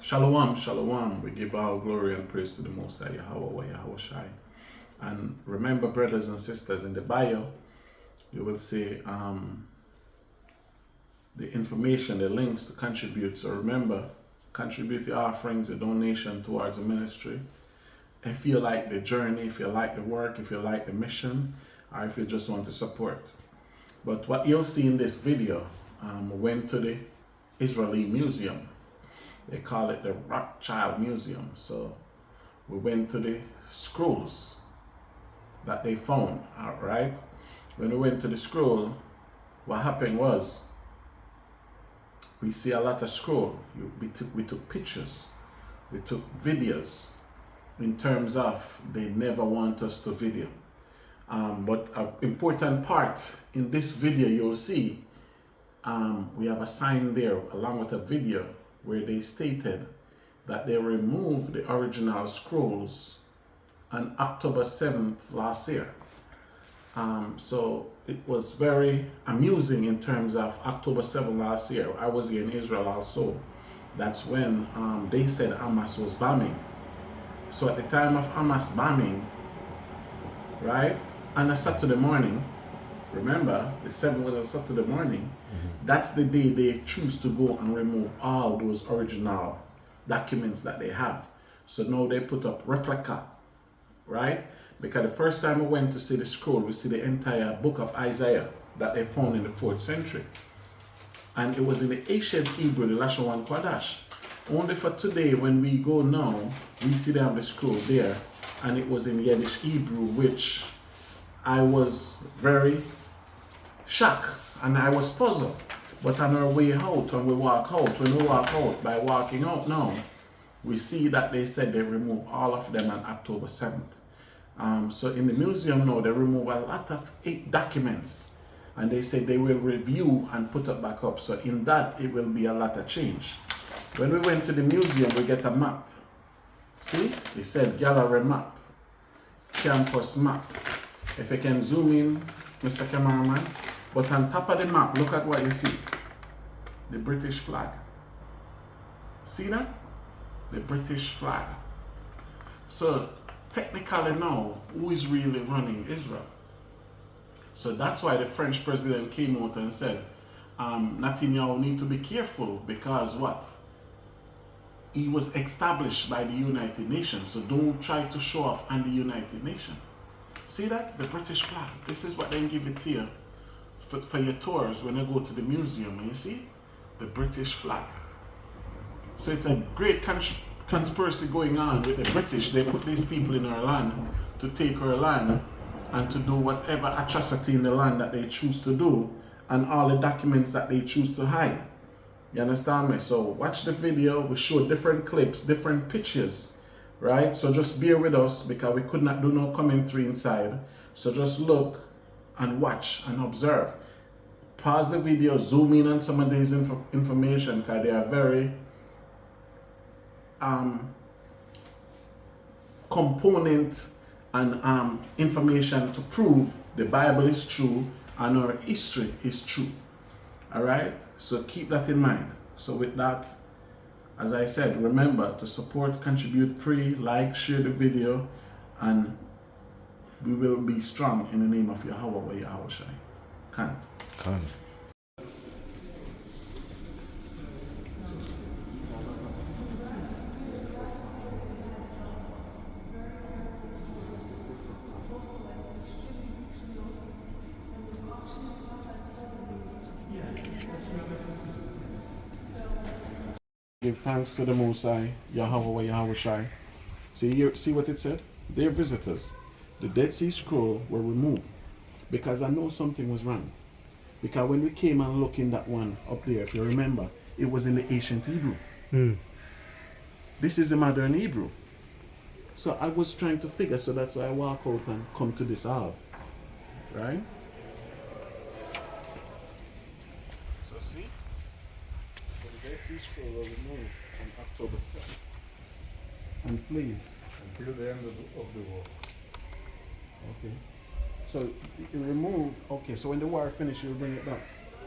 Shalom, shalom. We give all glory and praise to the Most High, YAHAWAH, YAHAWAH. And remember, brothers and sisters, in the bio, you will see the information, the links to contribute. So remember, contribute your offerings, your donation towards the ministry. If you like the journey, if you like the work, if you like the mission, or if you just want to support. But what you'll see in this video, we went to the Israeli Museum. They call it the Rothschild Museum. So we went to the scrolls that they found, all right? When we went to the scroll, what happened was, we see a lot of scroll. We took pictures, we took videos, in terms of they never want us to video. But an important part in this video you'll see, we have a sign there along with a video where they stated that they removed the original scrolls on October 7th last year. So it was very amusing in terms of October 7th last year. I was here in Israel also. That's when they said Hamas was bombing. So at the time of Hamas bombing, right, on a Saturday morning, remember, the 7th was a Saturday morning, that's the day they choose to go and remove all those original documents that they have. So now they put up replica, right? Because the first time we went to see the scroll, we see the entire book of Isaiah that they found in the 4th century. And it was in the ancient Hebrew, the Lashon Kodash. Only for today, when we go now, we see they have the scroll there. And it was in Yiddish Hebrew, which I was very shocked and I was puzzled. But on our way out, when we walk out, by walking out now, we see that they said they remove all of them on October 7th. So in the museum now, they remove a lot of 8 documents. And they say they will review and put it back up. So in that, it will be a lot of change. When we went to the museum, we get a map. See? It said gallery map, campus map. If you can zoom in, Mr. Cameraman. But on top of the map, look at what you see. The British flag. See that? The British flag. So technically now, who is really running Israel? So that's why the French president came out and said, Netanyahu need to be careful because what? He was established by the United Nations. So don't try to show off on the United Nations. See that? The British flag. This is what they give it to you for your tours when you go to the museum. And you see? The British flag. So it's a great conspiracy going on with the British. They put these people in our land to take our land and to do whatever atrocity in the land that they choose to do and all the documents that they choose to hide. You understand me? So watch the video. We show different clips, different pictures, right? So just bear with us because we could not do no commentary inside. So just look and watch and observe. Pause the video, zoom in on some of these information because they are very component and information to prove the Bible is true and our history is true. All right, so keep that in mind. So with that, as I said, remember to support, contribute, pray, like, share the video, and we will be strong in the name of YAHAWAH, YAHAWAH. Khan. Give thanks to the Most High, YAHAWAH, YAHAWAH. See what it said? They're visitors. The Dead Sea Scroll were removed because I know something was wrong. Because when we came and looked in that one up there, if you remember, it was in the ancient Hebrew. This is the modern Hebrew. So I was trying to figure, so that's why I walk out and come to this hall. Right? So see? So the Dead Sea Scroll was removed on October 7th. And please, until the end of the war. Okay. So you remove, okay, so when the war finishes, you'll bring it back?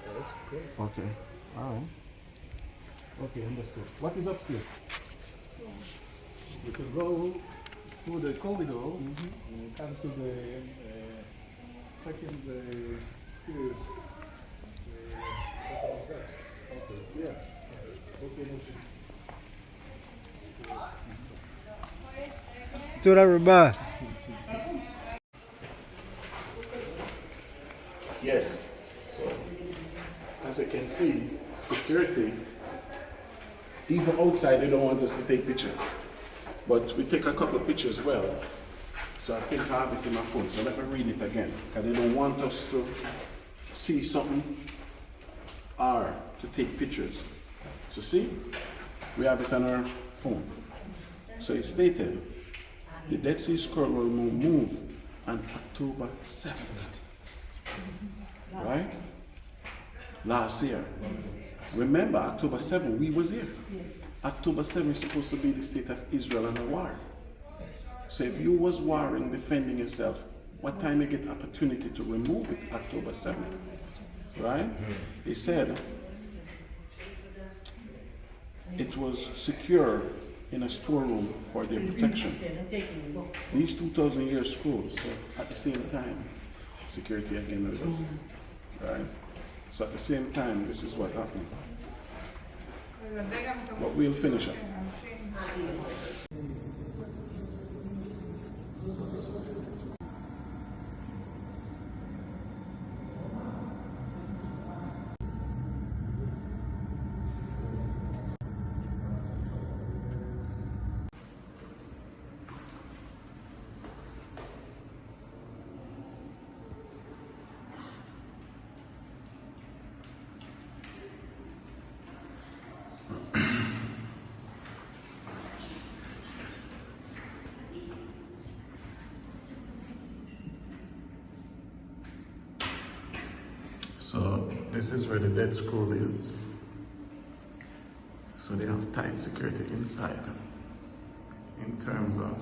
Yes, of course. Okay. All right. Okay, understood. What is upstairs? You could go through the corridor and you come to the second field. Okay, yeah. Okay. Yes. So, as you can see, security, even outside, they don't want us to take pictures. But we take a couple of pictures well. So I think I have it in my phone. So let me read it again. Because they don't want us to see something or to take pictures. So see, we have it on our phone. So it stated, the Dead Sea Scroll will move on October 7th. Right? Last year. Remember, October 7th, we was here. Yes. October 7th is supposed to be the state of Israel and a war. Yes. So if you was warring, defending yourself, what time you get opportunity to remove it? October 7th. Right? He said it was secure in a storeroom for their protection. These 2,000 year scrolls, so at the same time, security again with us. Right? So at the same time, this is what happened. But we'll finish up. So this is where the Dead Scroll is. So they have tight security inside in terms of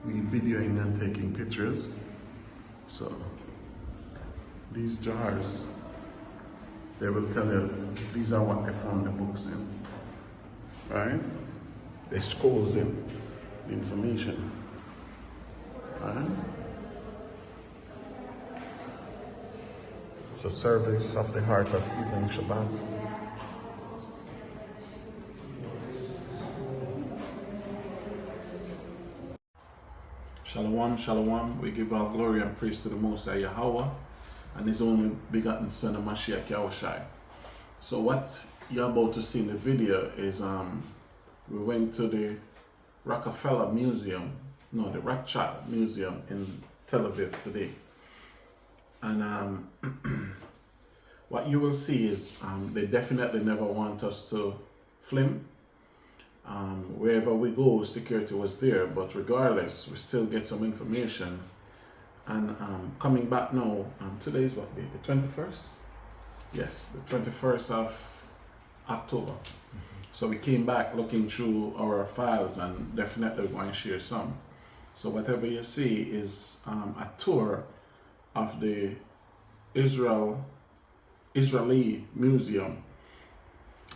we videoing and taking pictures. So these jars, they will tell you these are what they found the books in, right? They scrolls in the information, right? It's a service of the heart of evening Shabbat. Shalom, shalom. We give all glory and praise to the Most High YAHAWAH and His only begotten Son of Mashiach Yahushai. So what you're about to see in the video is we went to the Rockefeller Museum, no, the Rothschild Museum in Tel Aviv today. And what you will see is they definitely never want us to film. Wherever we go, security was there, but regardless, we still get some information. And coming back now, today is what day? The 21st? Yes, the 21st of October. So we came back looking through our files and definitely want to share some. So whatever you see is a tour of the Israeli Museum.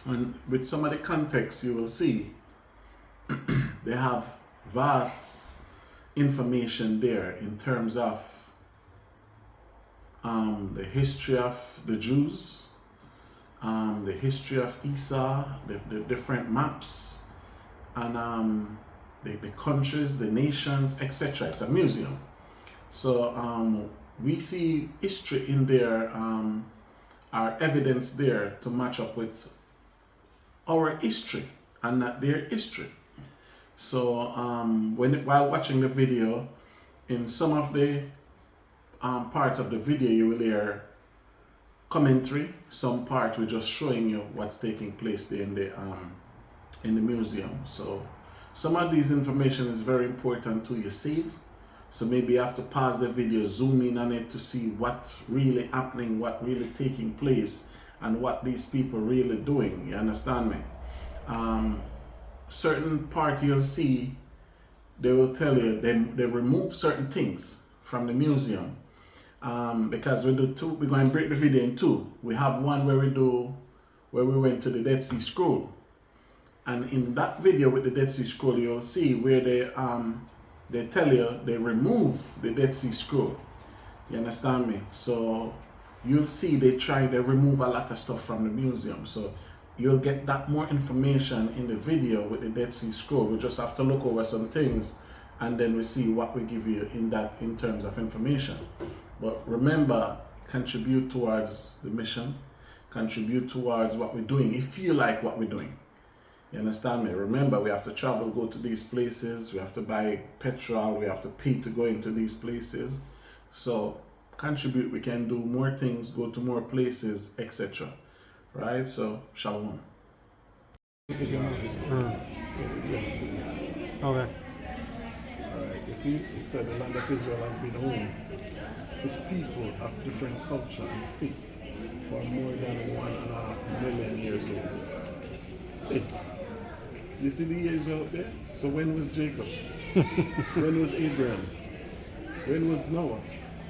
And with some of the context you will see, they have vast information there in terms of the history of the Jews, the history of Esau, the different maps, and the countries, the nations, etc. It's a museum. So we see history in there, our evidence there to match up with our history and not their history. So while watching the video, in some of the parts of the video you will hear commentary. Some part we're just showing you what's taking place there in the museum. So some of these information is very important to you save. So maybe you have to pause the video, zoom in on it to see what really happening, what really taking place, and what these people really doing. You understand me? Certain part you'll see, they will tell you they remove certain things from the museum. Because we do two, we're going to break the video in two. We have one where we went to the Dead Sea Scroll. And in that video with the Dead Sea Scroll, you'll see where they tell you they remove the Dead Sea Scroll. You understand me? So you'll see they remove a lot of stuff from the museum. So you'll get that more information in the video with the Dead Sea Scroll. We just have to look over some things and then we see what we give you in terms of information. But remember, contribute towards the mission, contribute towards what we're doing if you like what we're doing. You understand me? Remember, we have to travel, go to these places, we have to buy petrol, we have to pay to go into these places. So contribute, we can do more things, go to more places, etc. Right? So, shalom. Okay. Alright, You see, it said the land of Israel has been home to people of different culture and faith for more than 1.5 million years old. Hey, you see the years out there? So when was Jacob? When was Abraham? When was Noah?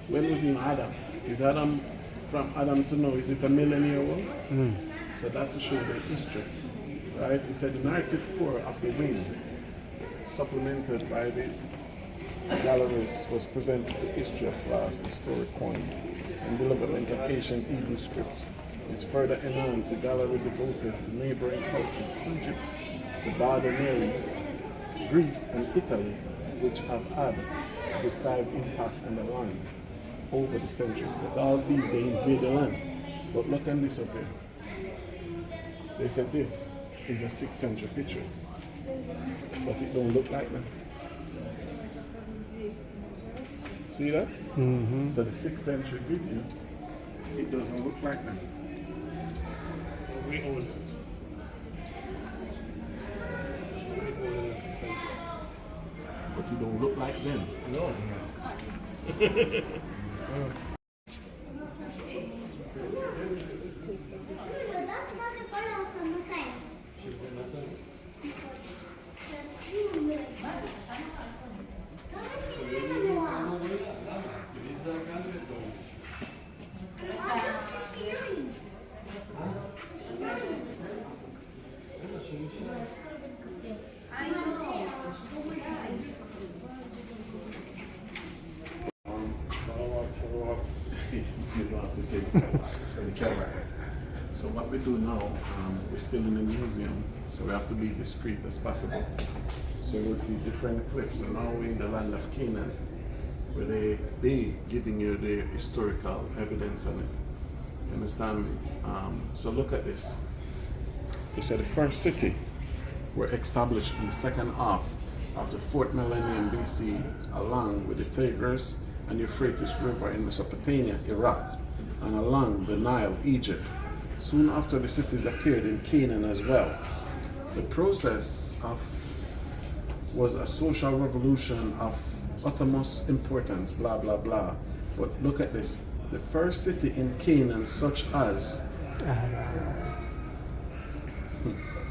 When was even Adam? Is Adam, from Adam to Noah, is it 1 million years old? So that to show the history, right? It said the narrative core of the wind, supplemented by the galleries, was presented to history of glass, historic coins, and development of ancient Hebrew script. Is further enhanced the gallery devoted to neighboring cultures, Egypt, the Dardanelles, Greece, and Italy, which have had a decisive impact on the land over the centuries. But all these, they invade the land. But look at this up here. They said this is a 6th century picture, but it don't look like that. See that? So the 6th century video, it doesn't look like that. We own it. We own it in 6th century. But it don't look like them. No. You don't have to say it's for the camera. So what we do now, we're still in the museum, so we have to be discreet as possible. So we'll see different clips. So now we're in the land of Canaan, where they giving you the historical evidence on it. You understand me? So look at this. They said the first city were established in the second half of the 4th millennium BC, along with the Tigris and Euphrates River in Mesopotamia, Iraq, and along the Nile, Egypt. Soon after, the cities appeared in Canaan as well. The process was a social revolution of utmost importance, blah, blah, blah. But look at this. The first city in Canaan, such as...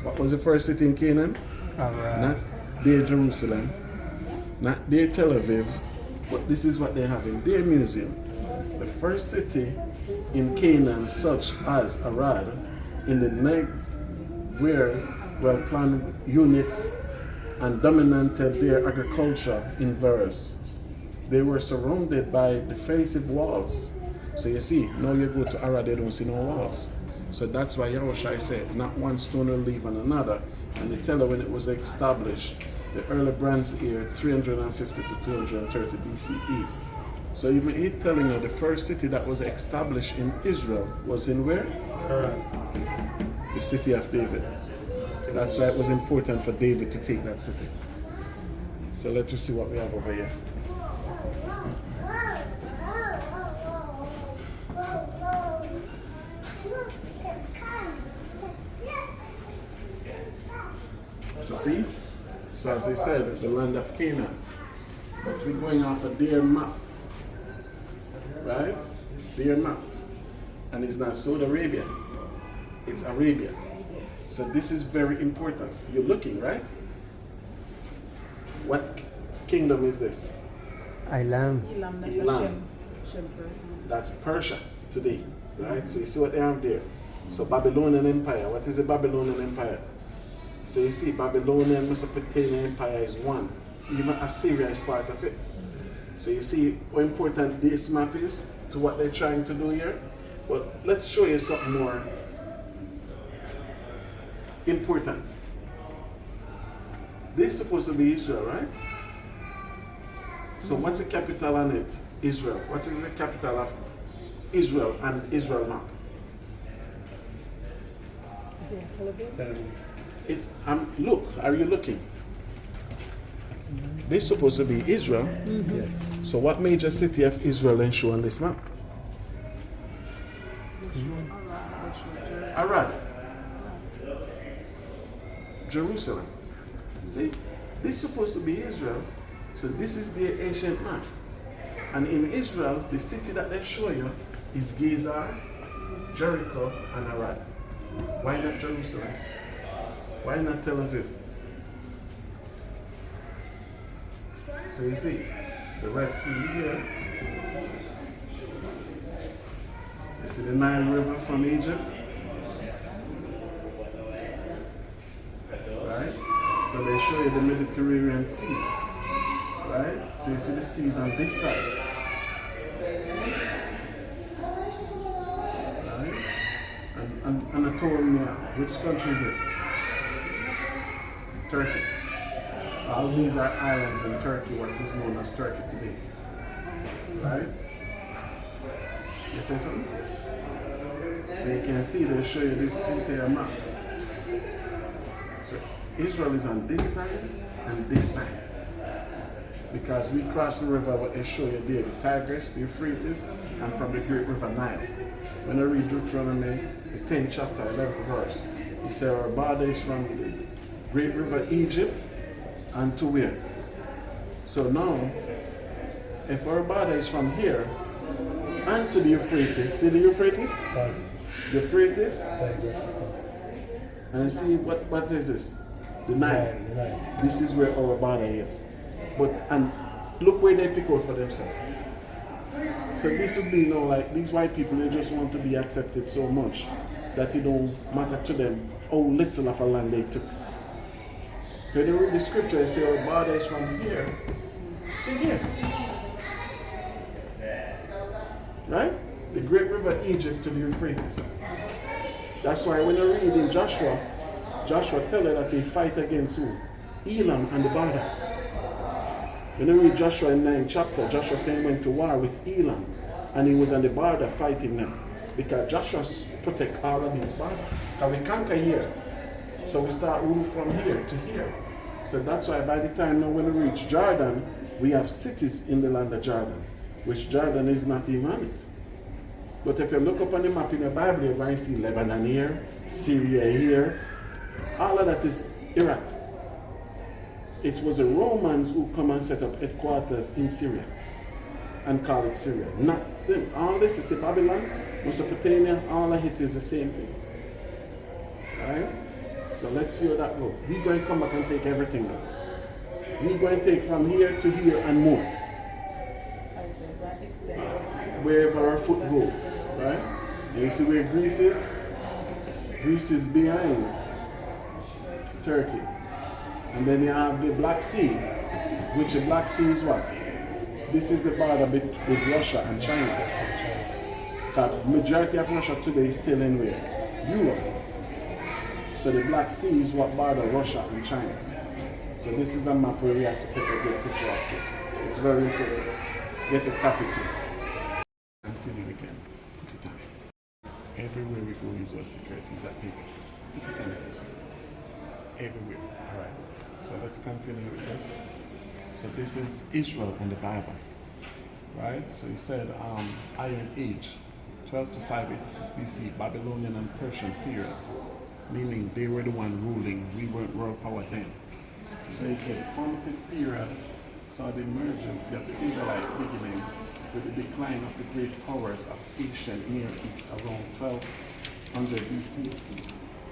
What was the first city in Canaan? Not their Jerusalem, not their Tel Aviv, but this is what they have in their museum. The first city in Canaan, such as Arad, in the Negev, where well-planned units and dominated their agriculture in verse. They were surrounded by defensive walls. So you see, now you go to Arad, they don't see no walls. So that's why YAHAWAH said, not one stone will leave on another. And they tell her when it was established, the early Bronze Age, 350 to 230 BCE. So even he telling you the first city that was established in Israel was in where? The city of David. That's why it was important for David to take that city. So let's see what we have over here. So see? So as they said, the land of Canaan. But we're going off of their map. Right? Their map. And it's not Saudi Arabia. It's Arabia. So this is very important. You're looking, right? What kingdom is this? Ilam. Elam. That's Persia today. Right? So you see what they have there. So Babylonian Empire. What is the Babylonian Empire? So you see, Babylonian Mesopotamian Empire is one. Even Assyria is part of it. So you see how important this map is to what they're trying to do here? But let's show you something more important. This is supposed to be Israel, right? So what's the capital on it? Israel. What is the capital of Israel and Israel map? Is it Tel Aviv? It's look, are you looking? This is supposed to be Israel. Yes. So what major city of Israel is shown on this map? Arad. Jerusalem. See? This is supposed to be Israel. So this is the ancient map. And in Israel, the city that they show you is Gezer, Jericho, and Arad. Why not Jerusalem? Why not Tel Aviv? So you see, the Red Sea is here. You see the Nile River from Egypt. Right? So they show you the Mediterranean Sea. Right? So you see the seas on this side. Right? And Anatolia, which country is this? Turkey. All these are islands in Turkey, what is known as Turkey today. Right? You say something? So you can see they show you this entire map. So Israel is on this side and this side. Because we cross the river, what they show you there, the Tigris, the Euphrates, and from the great river Nile. When I read Deuteronomy, the 10th chapter, 11th verse, he said our border is from the great river Egypt and to where? So now, if our border is from here and to the Euphrates, see the Euphrates? The Euphrates? And see what is this? The Nile. This is where our border is. But and look where they pick out for themselves. So this would be like these white people, they just want to be accepted so much that it don't matter to them how little of a land they took. When you read the scripture, they say our border is from here to here. Right? The great river Egypt to the Euphrates. That's why when you read in Joshua, Joshua tell you that he fight against who? Elam and the border. When you read Joshua in 9th chapter, Joshua saying he went to war with Elam and he was on the border fighting them. Because Joshua protect all of these borders. Because we conquer here. So we start rule from here to here. So that's why by the time now when we reach Jordan, we have cities in the land of Jordan, which Jordan is not even on it. But if you look up on the map in the Bible, you're going to see Lebanon here, Syria here. All of that is Iraq. It was the Romans who come and set up headquarters in Syria and call it Syria. Not them. All this is Babylon, Mesopotamia, all of it is the same thing. Right? So let's see how that goes. We're going to come back and take everything now. We're going to take from here to here and more. Wherever our foot goes. Right? And you see where Greece is? Greece is behind Turkey. And then you have the Black Sea, which the Black Sea is what? This is the border with Russia and China. The majority of Russia today is still in where? Europe. So the Black Sea is what border Russia and China. So this is a map where we have to take a good picture of it. It's very important. Get a copy too. Until we can put it on. Everywhere we go is our security. Is that big? Put it on. Everywhere. Alright. So let's continue with this. So this is Israel in the Bible. Right? So he said Iron Age, 12 to 586 BC, Babylonian and Persian period. Meaning they were the one ruling, we weren't world power then. So he said the formative period saw the emergence of the Israelite beginning with the decline of the great powers of ancient Near East around 1200 BC.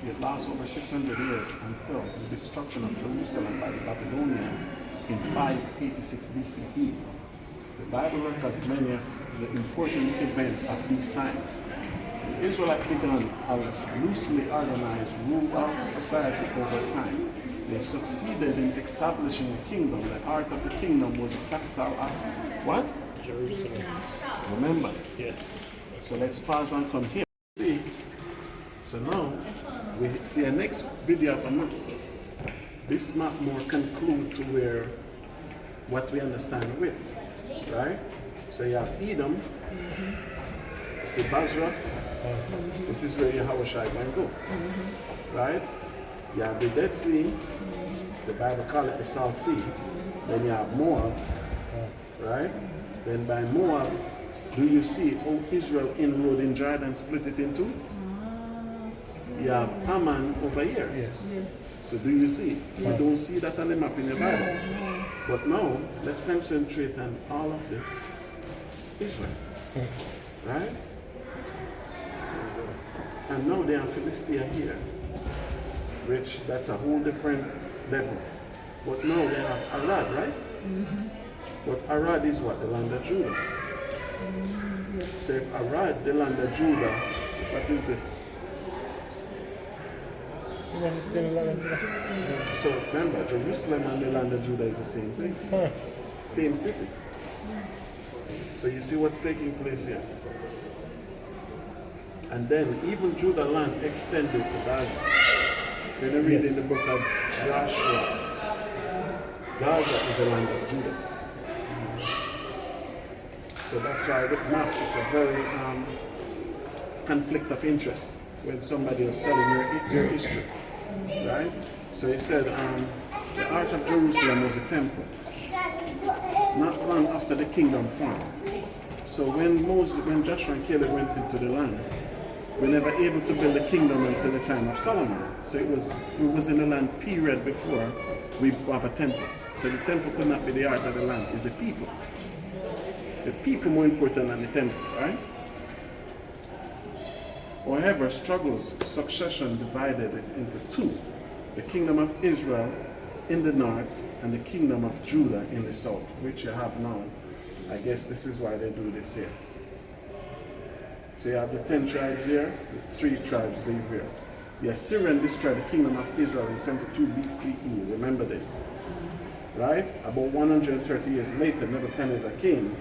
It lasts over 600 years until the destruction of Jerusalem by the Babylonians in 586 BCE. The Bible records many of the important events of these times. The Israelite began as loosely organized rural society over time. They succeeded in establishing a kingdom. The heart of the kingdom was the capital of what? Jerusalem. Remember. Yes. So let's pause and come here. See? So now we see a next video of a map. This map more conclude to where what we understand with, right? So you have Edom, you see Basra, this is where YAHAWAH can go, right? You have the Dead Sea, the Bible call it the South Sea. Then you have Moab, right? Then by Moab, do you see how Israel inroad in Jordan split it in two? You have Ammon over here. Yes. So do you see? You don't see that on the map in the Bible. But now, let's concentrate on all of this. Israel. Right? And now they have Philistia here, which that's a whole different level. But now they have Arad, right? But Arad is what? The land of Judah. So if Arad, the land of Judah, what is this? So remember, Jerusalem and the land of Judah is the same thing. Same city. So you see what's taking place here. And then even Judah land extended to Gaza. When you read in the book of Joshua, Gaza is the land of Judah. So that's why with map, it's a very conflict of interest when somebody is studying your history, right? So he said the heart of Jerusalem was a temple, not long after the kingdom formed. So when Joshua and Caleb went into the land, we were never able to build a kingdom until the time of Solomon. So we was in the land period before we have a temple. So the temple could not be the heart of the land, it's the people. The people more important than the temple, right? However, struggles, succession divided it into two. The kingdom of Israel in the north and the kingdom of Judah in the south, which you have now. I guess this is why they do this here. So you have the 10 tribes here, the 3 tribes live here. The Assyrian destroyed the kingdom of Israel in 72 BCE. Remember this, right? About 130 years later, Nebuchadnezzar came.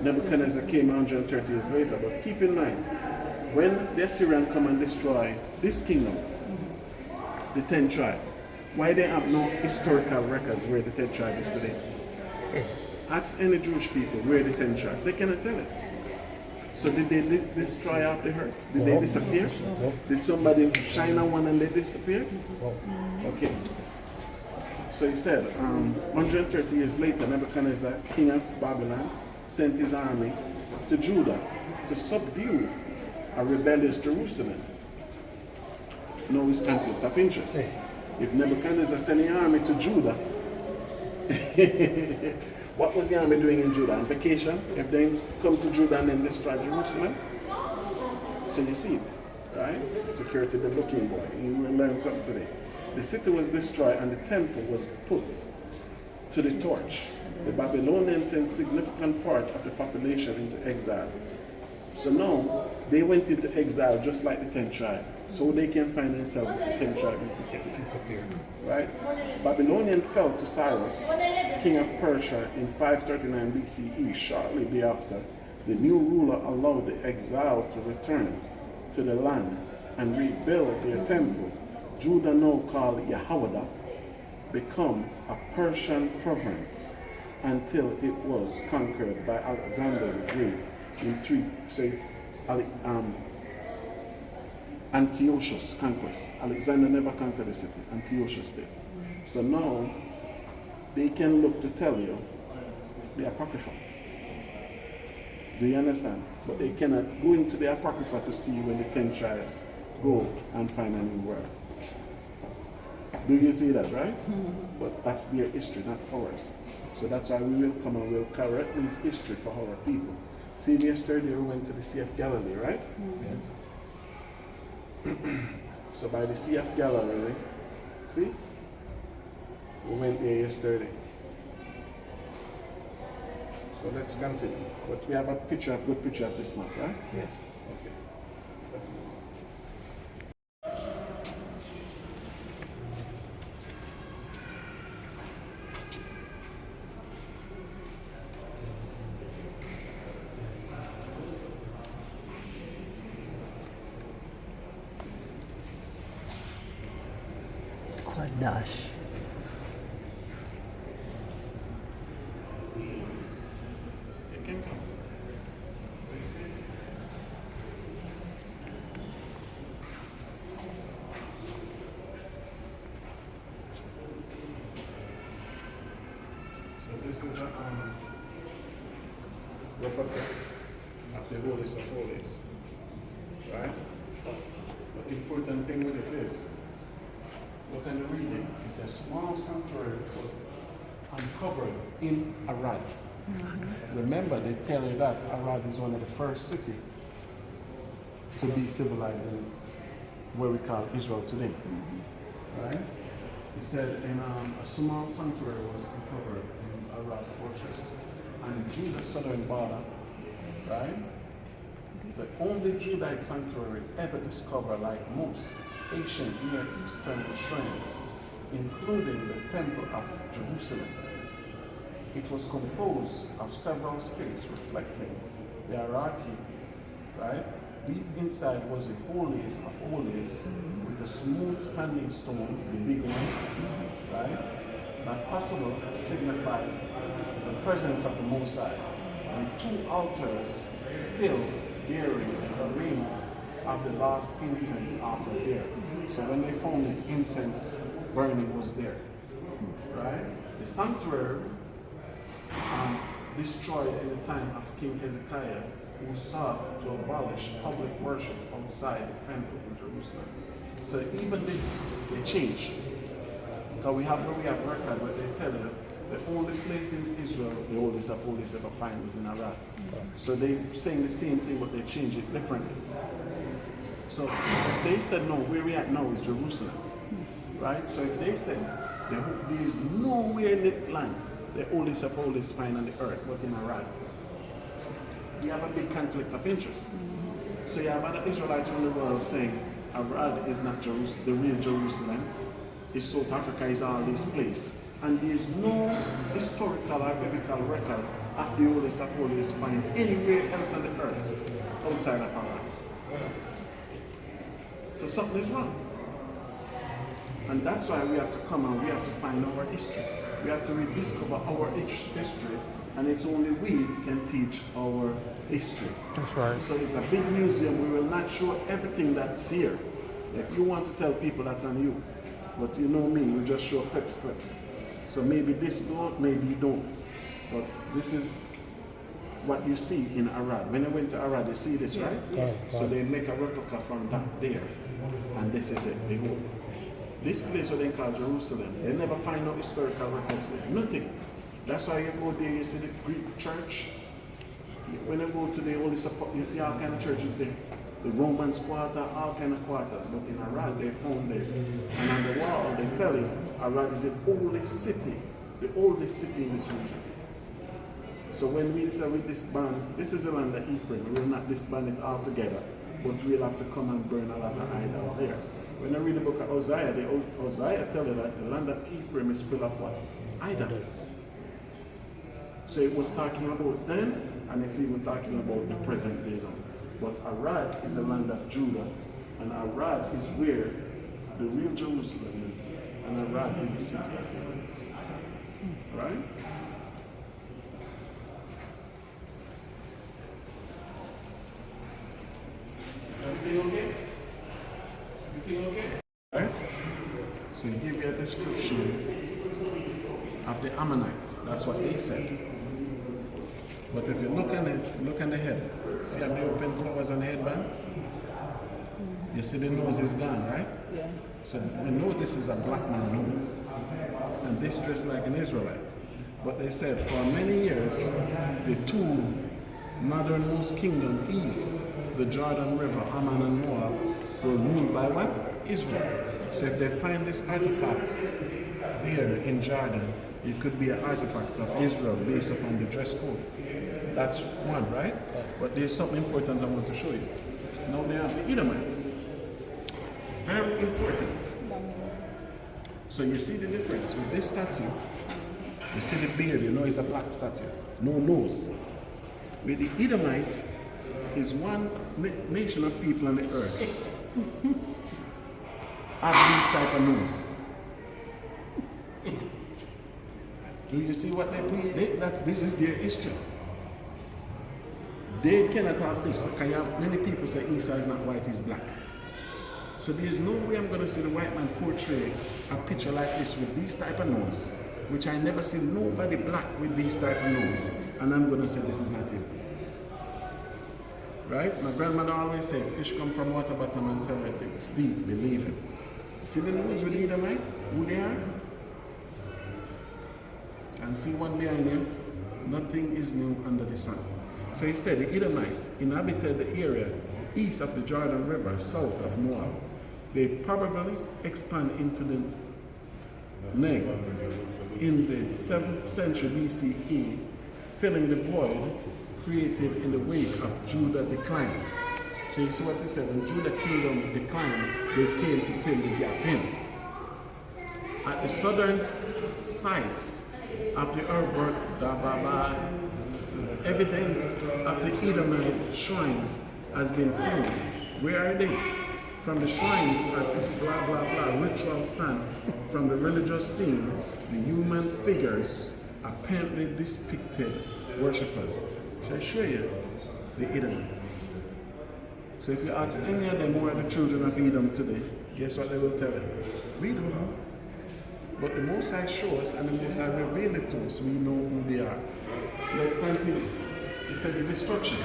Nebuchadnezzar came 130 years later, but keep in mind, when the Assyrian come and destroy this kingdom, the 10 tribes, why they have no historical records where the 10 tribes is today? Ask any Jewish people where the 10 tribes, they cannot tell it. So did they destroy off the earth? Did they disappear? Did somebody shine on one and they disappeared? Okay. So he said, 130 years later, Nebuchadnezzar, king of Babylon, sent his army to Judah to subdue a rebellious Jerusalem. No, it's conflict of interest. If Nebuchadnezzar sent an army to Judah, what was the army doing in Judah? On vacation? If they come to Judah and then destroy Jerusalem? So you see it, right? Security, the looking boy. You will learn something today. The city was destroyed and the temple was put to the torch. The Babylonians sent significant part of the population into exile. So now they went into exile just like the 10 tribes. So they can find themselves with the 10 tribes disappeared. Right? Babylonian fell to Cyrus, king of Persia, in 539 BCE. Shortly thereafter, the new ruler allowed the exile to return to the land and rebuild their temple. Judah, now called YAHAWAH, become a Persian province until it was conquered by Alexander the Great in Antiochus conquest. Alexander never conquered the city, Antiochus did. So now they can look to tell you the Apocrypha. Do you understand? But they cannot go into the Apocrypha to see when the 10 tribes go and find a new world. Do you see that, right? But that's their history, not ours. So that's why we will come and we'll correct this history for our people. See, yesterday we went to the Sea of Galilee, right? Yes. So by the Sea of Galilee, see? We went there yesterday. So So let's continue. But we have a good picture of this map, right? Yes. Okay. Let's move on. Quadash. You can come. So this is a replica of the holiest of holies, right? But the important thing with it is, look at the reading. It says, small sanctuary was uncovered in Arad. Remember, they tell you that Arad is one of the first cities to be civilized in where we call Israel today. Right? He said, a small sanctuary was uncovered in Arad fortress. And Judah's southern border, right? The only Judite sanctuary ever discovered, like most ancient Near Eastern shrines, including the Temple of Jerusalem. It was composed of several spaces reflecting the hierarchy, right? Deep inside was the holiest of holies with a smooth standing stone, the big one, right? That possible signified the presence of the Most High, and two altars still bearing the remains of the last incense offered there. So when they found it, incense burning was there, right? The sanctuary destroyed in the time of King Hezekiah, who sought to abolish public worship outside the temple in Jerusalem. So even this, they changed. Because we have record, but they tell you the only place in Israel the holiest of holies ever find was in Iraq. So they saying the same thing, but they change it differently. So if they said no, where we at now is Jerusalem, right? So if they said there is nowhere in the land the holiest of holies find on the earth but in Iraq, you have a big conflict of interest. So you have other Israelites around the world saying Arad is not Jerusalem, the real Jerusalem. Is South Africa, is all this place. And there is no historical or biblical record of the holiest of holies found anywhere else on the earth outside of Arad. So something is wrong. And that's why we have to come and we have to find our history. We have to rediscover our history, and it's only we can teach our history. That's right. So it's a big museum. We will not show everything that's here. If you want to tell people, that's on you. But you know me, we just show clips. So maybe this don't, maybe you don't. But this is what you see in Arad. When I went to Arad, you see this, right? Yes. So they make a replica from that there. And this is it, behold. This place what they call Jerusalem, they never find no historical records there. Nothing. That's why you go there, you see the Greek church. When you go to the Holy Sepulchre, you see all kind of churches there. The Romans quarter, all kind of quarters. But in Arad, they found this. And on the wall, they tell you, Arad is the oldest city in this region. So when we say we disband, this is the land of Ephraim. We will not disband it altogether, but we'll have to come and burn a lot of idols here. When I read the book of Hosea, Hosea tells you that the land of Ephraim is full of what? Idols. So it was talking about then, and it's even talking about the present day now. But Arad is the land of Judah, and Arad is where the real Jerusalem is, and Arad is the city of God. Right? Is everything okay? Everything okay? Right? So he give you a description of the Ammonites. That's what they said. But if you look at it, look at the head. See how the open flowers on the headband? You see the nose is gone, right? Yeah. So we know this is a black man nose. And this dressed like an Israelite. But they said for many years, the two northernmost kingdoms east, the Jordan River, Ammon and Moab, were ruled by what? Israel. So if they find this artifact here in Jordan, it could be an artifact of Israel based upon the dress code. That's one, right? But there's something important I want to show you. Now they have the Edomites. Very important. So you see the difference with this statue. You see the beard, you know it's a black statue. No nose. With the Edomite is one nation of people on the earth have these type of nose. Do you see what they put? This is their history. They cannot have this. Because you have many people say Esau is not white, he's black. So there's no way I'm going to see the white man portray a picture like this with these type of nose, which I never see nobody black with these type of nose. And I'm going to say this is not him. Right? My grandmother always said, fish come from water bottom and tell it it's deep, believe him. See the nose with the Edomite? Who they are? And see one behind him? Nothing is new under the sun. So he said the Edomite inhabited the area east of the Jordan River, south of Moab. They probably expand into the Negev in the 7th century BCE, filling the void created in the wake of Judah's decline. So you see what he said, when Judah kingdom declined, they came to fill the gap in. At the southern sites of the Urvot, evidence of the Edomite shrines has been found. Where are they? From the shrines at blah blah blah ritual stand, from the religious scene, the human figures apparently depicted worshippers. So I show you the Edom. So if you ask any of them who are the children of Edom today, guess what they will tell you? We don't know. But the Most High show us and the Most High reveal it to us, we know who they are. Let's continue. He said the destruction.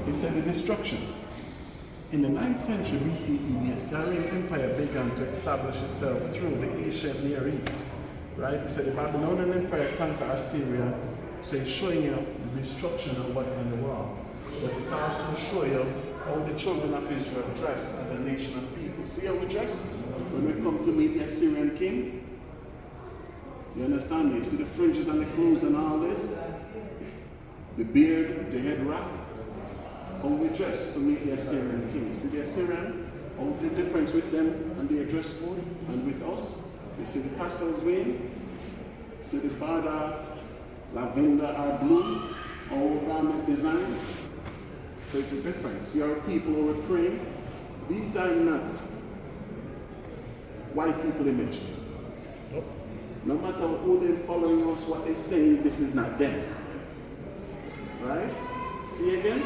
He said the destruction. In the 9th century BCE, the Assyrian Empire began to establish itself through the ancient Near East. Right? He said the Babylonian Empire conquered Assyria, so he's showing you the destruction of what's in the world. But it's also showing you how the children of Israel dress as a nation of people. See how we dress? When we come to meet the Assyrian king, you understand me? You see the fringes on the clothes and all this? The beard, the head wrap. How we dress to meet the Assyrian king. See the Assyrian? How the difference with them and their dress code and with us? You see the tassels wearing? See the border, lavender or blue, or garment design? So it's a difference. See our people who are praying? These are not white people image. No matter who they're following us, what they're saying, this is not them. Right? See again?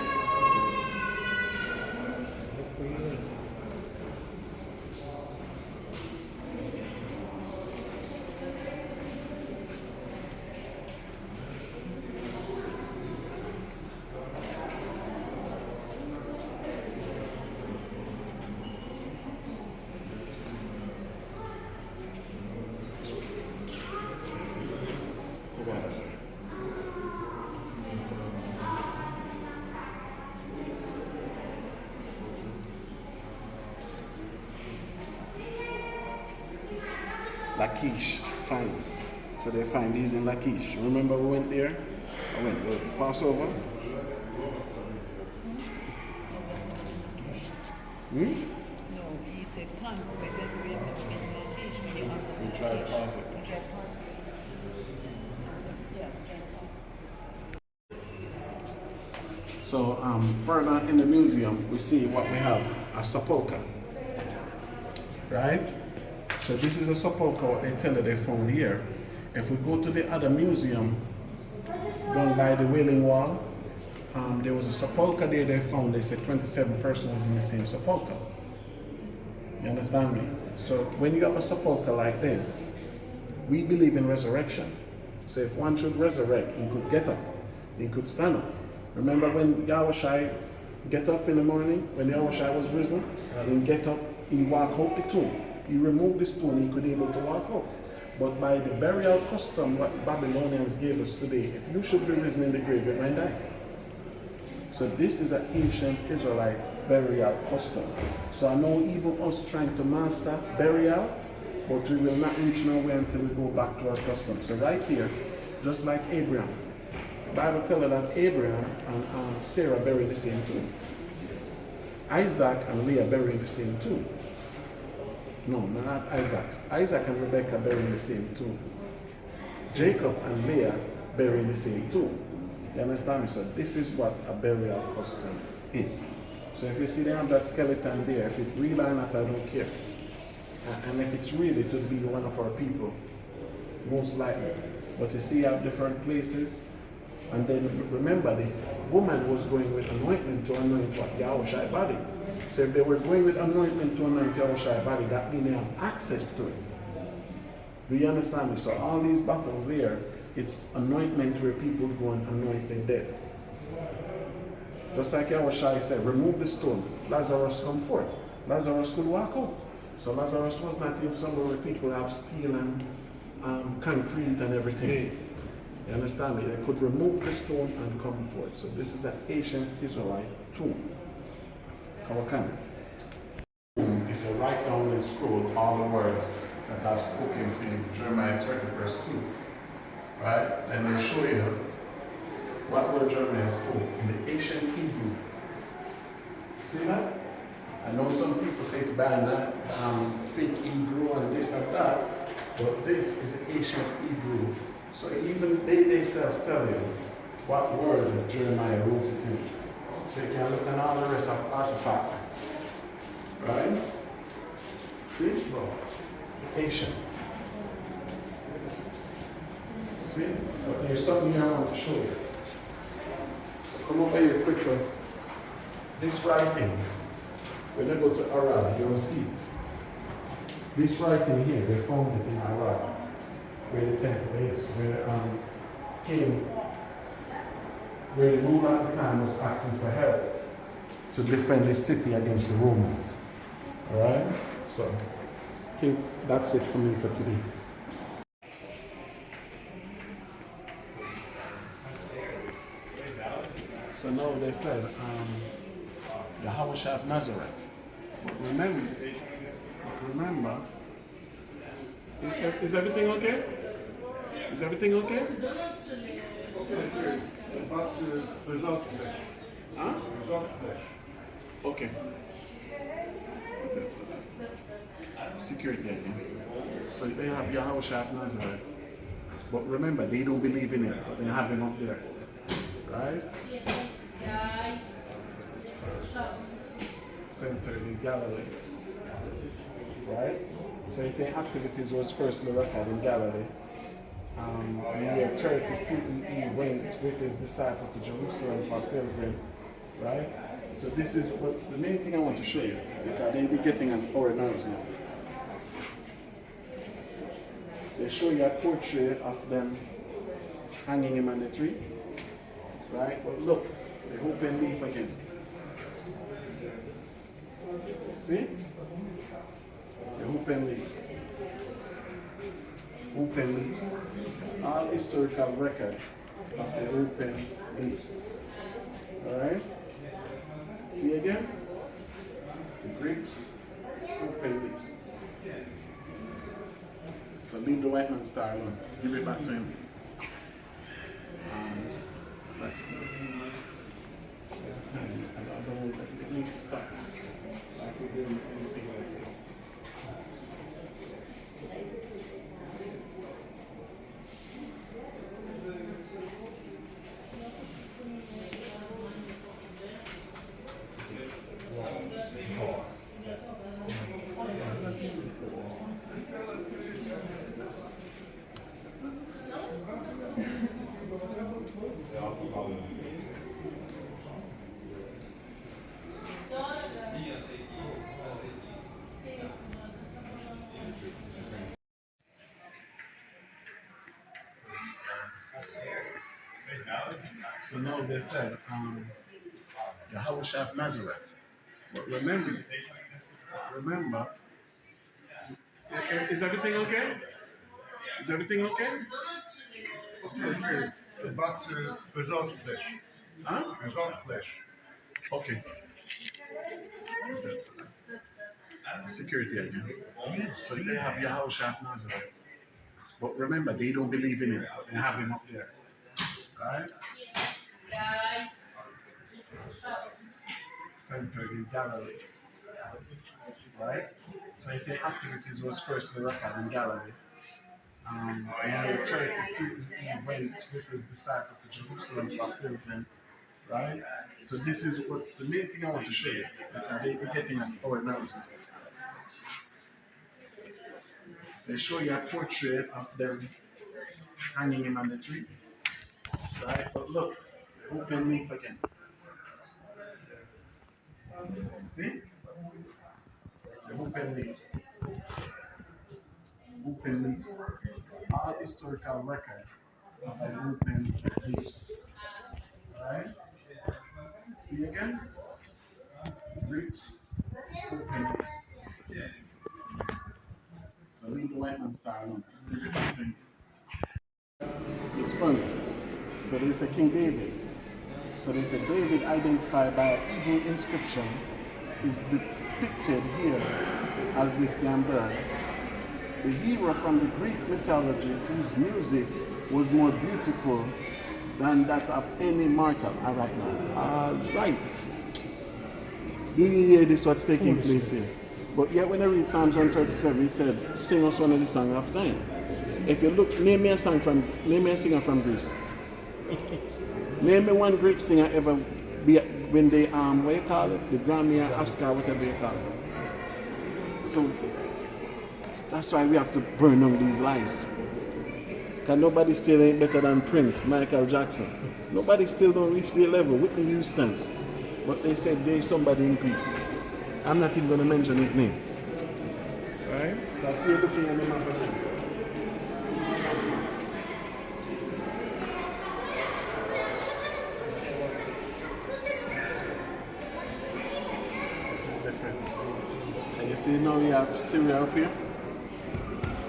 Lachish, fine. So they find these in Lachish. Remember we went there? I went, was it Passover? No, he said thanks, but there's a way of getting Lachish when you ask him. We tried Passover. We tried Passover. Yeah, we tried Passover. So further in the museum, we see what we have, a sepulcher. Right? So this is a sepulcher, what they tell you they found here. If we go to the other museum, down by the Wailing Wall, there was a sepulcher there they found. They said 27 persons in the same sepulcher. You understand me? So when you have a sepulcher like this, we believe in resurrection. So if one should resurrect, he could get up, he could stand up. Remember when YAHAWAH get up in the morning, when YAHAWAH was risen, he get up, he walk out the tomb. He removed the stone, he could be able to walk out. But by the burial custom, what Babylonians gave us today, if you should be risen in the grave, you might die. So this is an ancient Israelite burial custom. So I know even us trying to master burial, but we will not reach nowhere until we go back to our custom. So right here, just like Abraham, the Bible tells us that Abraham and Sarah buried the same tomb. Isaac and Leah buried the same tomb. No, not Isaac. Isaac and Rebekah buried the same tomb. Jacob and Leah buried the same tomb. You understand me? So this is what a burial custom is. So if you see they have that skeleton there, if it's real or not, I don't care. And if it's real, it would be one of our people, most likely. But you see, you have different places. And then remember, the woman was going with anointment to anoint what? Yahawa's body. So if they were going with anointment to anoint Yahawa's body, that means they have access to it. Do you understand me? So all these battles here, it's anointment where people go and anoint the dead. Just like Yahawa's said, remove the stone, Lazarus come forth. Lazarus could walk out. So Lazarus was not in somewhere where people have steel and concrete and everything. You understand me? They could remove the stone and come forth. So this is an ancient Israelite tomb. Kawakami. It's a write down and scroll all the words that I've spoken to you, Jeremiah 30 verse 2. Right? And they show you what word Jeremiah spoke in the ancient Hebrew. See that? I know some people say it's bad, not fake Hebrew and this and that, but this is ancient Hebrew. So even they themselves tell you what word Jeremiah wrote it in. So you can look at all the rest of artifact. Right? See? Well, ancient. See? But there's something here I want to show you. So come over here quickly. This writing, when I go to Arad, you'll see it. This writing here, they found it in Arad, where the temple is, where the ruler at the time was asking for help to defend the city against the Romans. Alright? So, I think that's it for me for today. So now they said, Yahawash of Nazareth. But remember, is everything okay? Is everything okay? Okay, but result flesh. Huh? Result flesh. Okay. Security again. So they have Yahawash of Nazareth. But remember, they don't believe in it, but they have him up there. Right? Centered in Galilee. Right? So he's saying activities was first recorded in Galilee. In the year 30 CE went with his disciple to Jerusalem for pilgrim. Right? So this is what the main thing I want to show you, because they'll be getting on our nerves now. They show you a portrait of them hanging him on the tree. Right? But look, the open leaf again. See? The open leaves. Open leaves. All historical record of the open leaves. Alright? See again? The grapes, open leaves. So leave the white man star alone. Give it back to him. That's it. I don't know if it needs to stop. I could do anything else. So now they said, Yahawash of Nazareth. But remember, is everything okay? Is everything okay? Okay, back to result flesh. Huh? Result flesh. Okay. Security again. So they have YAHAWAH Nazareth. But remember, they don't believe in him. They have him up there. Right? Center in gallery. Right? So he said activities was first recorded in gallery. And he tried to see if he went with his disciple to Jerusalem for a pilgrim. Right? So this is what the main thing I want to show you. Because they're getting at our nerves. They show you a portrait of them hanging him on the tree. Right? But look, open leaf again. See? The open leaves. Open leaves. All historical record of an open leaves. Right? See again? Roots. Open leaves. So leave the white man style on. It's funny. So they say King David. So they say David identified by an Hebrew inscription is depicted here as this damn bird. The hero from the Greek mythology whose music was more beautiful than that of any mortal. All right now. All right. Do you hear this what's taking place here? But yet when I read Psalms 137, he said, sing us one of the songs of Zion. If you look, name me a singer from Greece. Name me one Greek singer ever be when they what you call it? The Grammy or Oscar, whatever you call it. So that's why we have to burn down these lies. Because nobody still ain't better than Prince, Michael Jackson. Nobody still don't reach their level. Whitney Houston. But they said there's somebody in Greece. I'm not even going to mention his name. Alright? So I see you looking at the map again. This is different. And you see now we have Syria up here.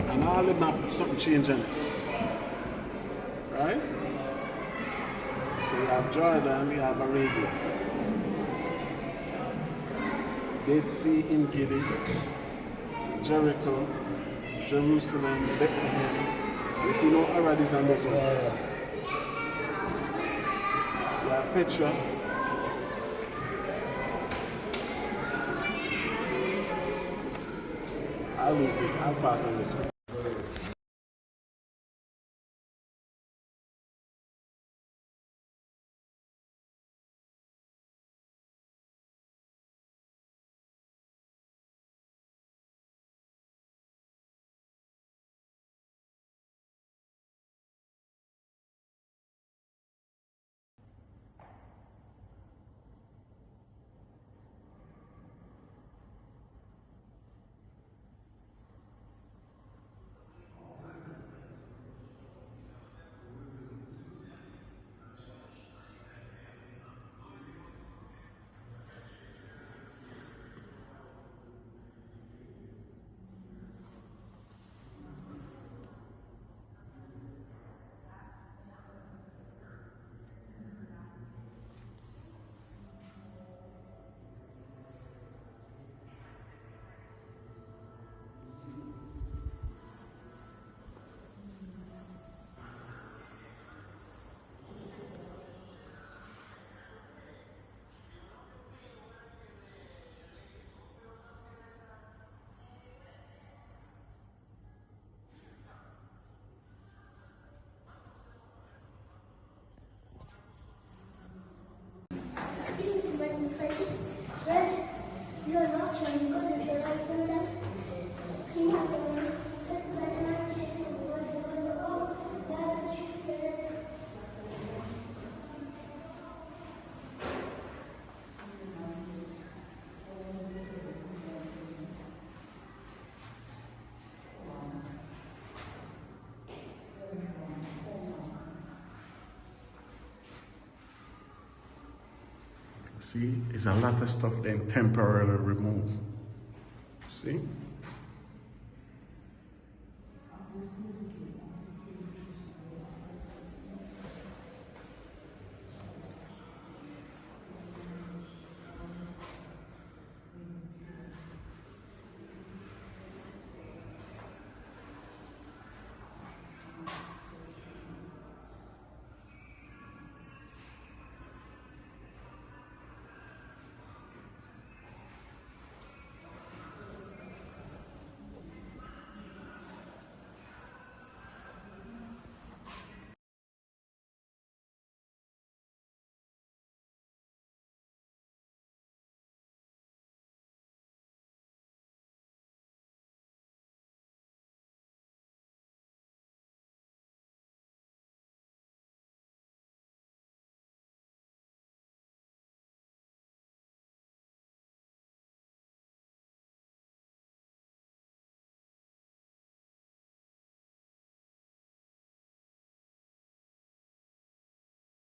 And all the map, something changing it. Right? So we have Jordan, we have Arabia. Dead Sea in Gideon, Jericho, Jerusalem, Bethlehem. You see no Arad is on this one. You have Petra. I'll leave this, I'll pass on this one. See, it's a lot of stuff then temporarily removed. See?